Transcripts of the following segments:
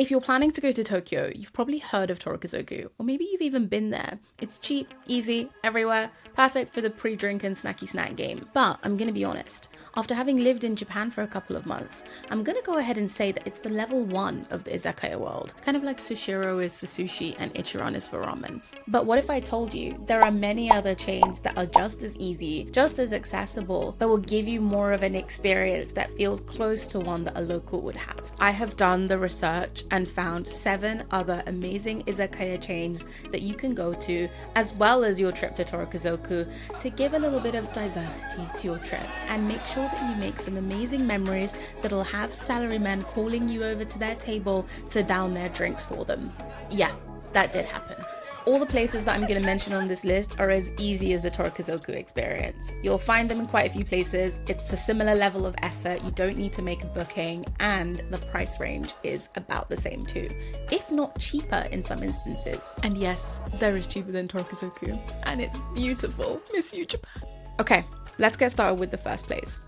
If you're planning to go to Tokyo, you've probably heard of Torikizoku, or maybe you've even been there. It's cheap, easy, everywhere, perfect for the pre-drink and snacky snack game. But I'm gonna be honest, after having lived in Japan for a couple of months, I'm gonna go ahead and say that it's the level 1 of the izakaya world, kind of like Sushiro is for sushi and Ichiran is for ramen. But what if I told you there are many other chains that are just as easy, just as accessible, but will give you more of an experience that feels close to one that a local would have? I have done the research and found 7 other amazing izakaya chains that you can go to, as well as your trip to Torikizoku, to give a little bit of diversity to your trip and make sure that you make some amazing memories that'll have salarymen calling you over to their table to down their drinks for them. Yeah, that did happen. All the places that I'm going to mention on this list are as easy as the Torikizoku experience. You'll find them in quite a few places. It's a similar level of effort. You don't need to make a booking, and the price range is about the same too, if not cheaper in some instances. And yes, there is cheaper than Torikizoku, and it's beautiful. Miss you, Japan. Okay, let's get started with the first place.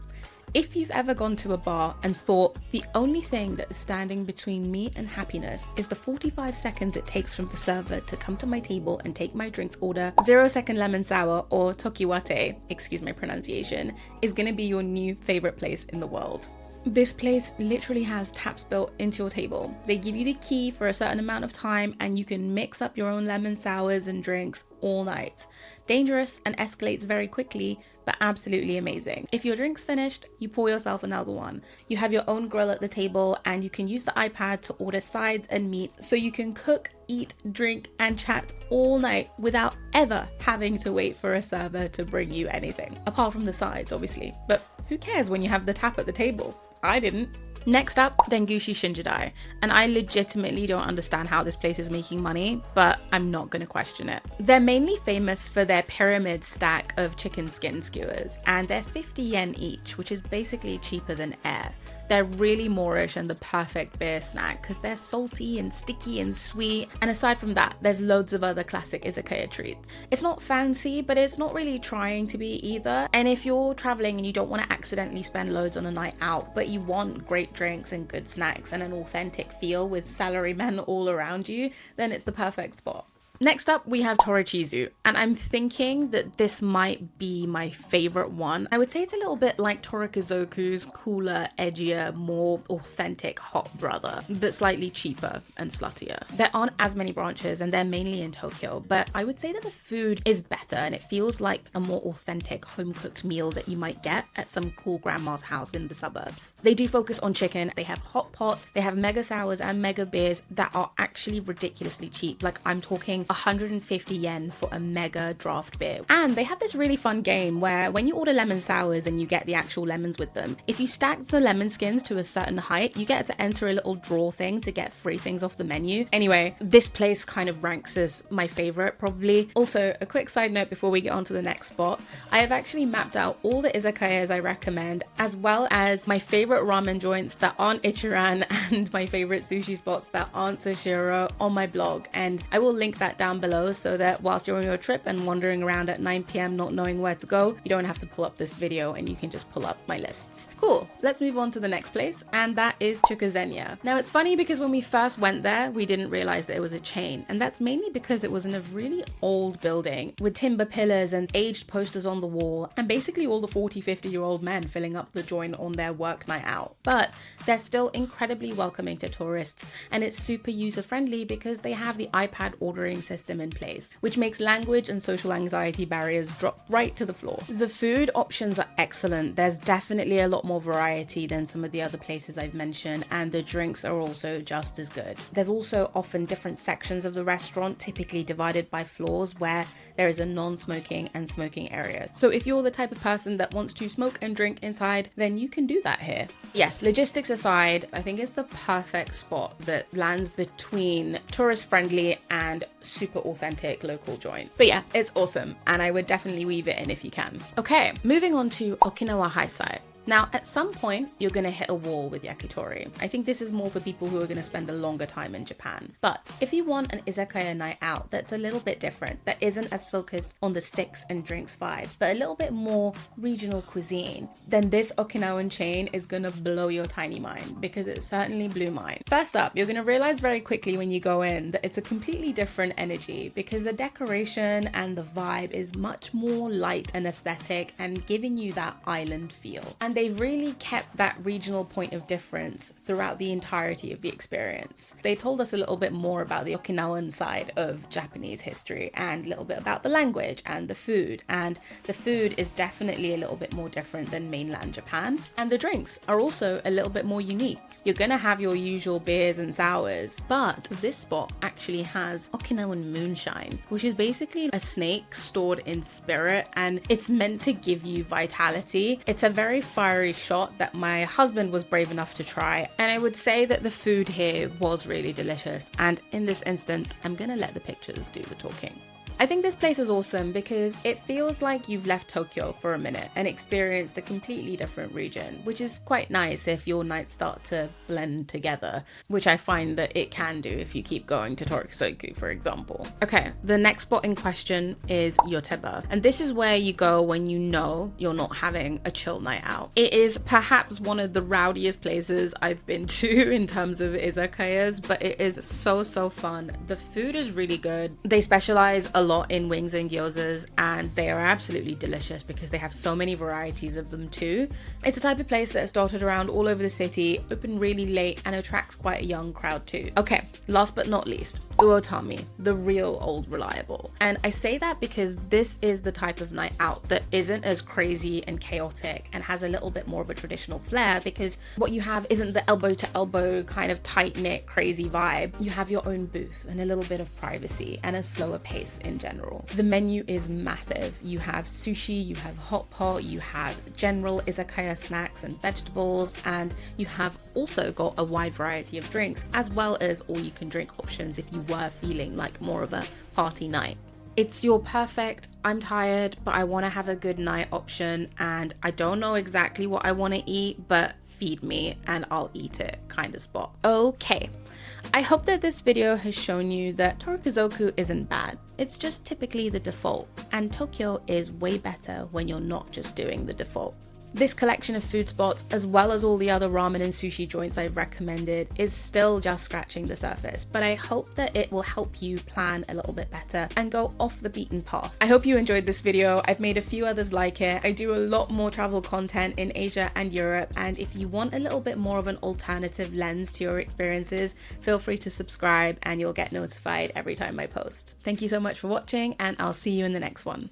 If you've ever gone to a bar and thought the only thing that is standing between me and happiness is the 45 seconds it takes from the server to come to my table and take my drinks order, 0-second lemon sour, or tokiwate, excuse my pronunciation, is gonna be your new favorite place in the world. This place literally has taps built into your table. They give you the key for a certain amount of time and you can mix up your own lemon sours and drinks all night. Dangerous and escalates very quickly, but absolutely amazing. If your drink's finished, you pour yourself another one. You have your own grill at the table and you can use the iPad to order sides and meats, so you can cook, eat, drink, and chat all night without ever having to wait for a server to bring you anything. Apart from the sides, obviously. But who cares when you have the tap at the table? I didn't. Next up, Dengushi Shinjidai, and I legitimately don't understand how this place is making money, but I'm not going to question it. They're mainly famous for their pyramid stack of chicken skin skewers, and they're 50 yen each, which is basically cheaper than air. They're really Moorish and the perfect beer snack because they're salty and sticky and sweet, and aside from that, there's loads of other classic izakaya treats. It's not fancy, but it's not really trying to be either, and if you're traveling and you don't want to accidentally spend loads on a night out, but you want great drinks and good snacks and an authentic feel with salarymen all around you, then it's the perfect spot. Next up, we have Torichizu, and I'm thinking that this might be my favorite one. I would say it's a little bit like Torikizoku's cooler, edgier, more authentic hot brother, but slightly cheaper and sluttier. There aren't as many branches and they're mainly in Tokyo, but I would say that the food is better and it feels like a more authentic home-cooked meal that you might get at some cool grandma's house in the suburbs. They do focus on chicken, they have hot pots, they have mega sours and mega beers that are actually ridiculously cheap. Like, I'm talking 150 yen for a mega draft beer. And they have this really fun game where when you order lemon sours and you get the actual lemons with them, if you stack the lemon skins to a certain height, you get to enter a little draw thing to get free things off the menu. Anyway, this place kind of ranks as my favorite probably. Also, a quick side note before we get on to the next spot, I have actually mapped out all the izakayas I recommend, as well as my favorite ramen joints that aren't Ichiran and my favorite sushi spots that aren't Sushiro on my blog, and I will link that down below so that whilst you're on your trip and wandering around at 9 p.m. not knowing where to go, you don't have to pull up this video and you can just pull up my lists. Cool, let's move on to the next place, and that is Chukuzenya. Now it's funny because when we first went there, we didn't realize that it was a chain, and that's mainly because it was in a really old building with timber pillars and aged posters on the wall, and basically all the 40-50-year-old men filling up the joint on their work night out. But they're still incredibly welcoming to tourists, and it's super user-friendly because they have the iPad ordering system in place, which makes language and social anxiety barriers drop right to the floor. The food options are excellent. There's definitely a lot more variety than some of the other places I've mentioned, and the drinks are also just as good. There's also often different sections of the restaurant, typically divided by floors, where there is a non-smoking and smoking area. So if you're the type of person that wants to smoke and drink inside, then you can do that here. Yes, logistics aside, I think it's the perfect spot that lands between tourist friendly and super authentic local joint. But yeah, it's awesome, and I would definitely weave it in if you can. Okay, moving on to Okinawa Haisai. Now, at some point, you're going to hit a wall with yakitori. I think this is more for people who are going to spend a longer time in Japan. But if you want an izakaya night out that's a little bit different, that isn't as focused on the sticks and drinks vibe, but a little bit more regional cuisine, then this Okinawan chain is going to blow your tiny mind, because it certainly blew mine. First up, you're going to realize very quickly when you go in that it's a completely different energy, because the decoration and the vibe is much more light and aesthetic and giving you that island feel. And they've really kept that regional point of difference throughout the entirety of the experience. They told us a little bit more about the Okinawan side of Japanese history and a little bit about the language and the food. And the food is definitely a little bit more different than mainland Japan. And the drinks are also a little bit more unique. You're gonna have your usual beers and sours, but this spot actually has Okinawan moonshine, which is basically a snake stored in spirit, and it's meant to give you vitality. It's a very fiery shot that my husband was brave enough to try, and I would say that the food here was really delicious, and in this instance I'm gonna let the pictures do the talking. I think this place is awesome because it feels like you've left Tokyo for a minute and experienced a completely different region, which is quite nice if your nights start to blend together, which I find that it can do if you keep going to Torikizoku, for example. Okay, the next spot in question is Yoteba, and this is where you go when you know you're not having a chill night out. It is perhaps one of the rowdiest places I've been to in terms of izakayas, but it is so fun. The food is really good. They specialize a lot in wings and gyozas, and they are absolutely delicious because they have so many varieties of them too. It's the type of place that's dotted around all over the city, open really late, and attracts quite a young crowd too. Okay, last but not least, Uotami, the real old reliable. And I say that because this is the type of night out that isn't as crazy and chaotic and has a little bit more of a traditional flair, because what you have isn't the elbow to elbow kind of tight-knit crazy vibe. You have your own booth and a little bit of privacy and a slower pace in general. The menu is massive. You have sushi, you have hot pot, you have general izakaya snacks and vegetables, and you have also got a wide variety of drinks, as well as all you can drink options if you were feeling like more of a party night. It's your perfect, I'm tired, but I want to have a good night option, and I don't know exactly what I want to eat, but feed me and I'll eat it kind of spot. Okay. I hope that this video has shown you that Torikizoku isn't bad. It's just typically the default, and Tokyo is way better when you're not just doing the default. This collection of food spots, as well as all the other ramen and sushi joints I've recommended, is still just scratching the surface, but I hope that it will help you plan a little bit better and go off the beaten path. I hope you enjoyed this video. I've made a few others like it. I do a lot more travel content in Asia and Europe, and if you want a little bit more of an alternative lens to your experiences, feel free to subscribe and you'll get notified every time I post. Thank you so much for watching, and I'll see you in the next one.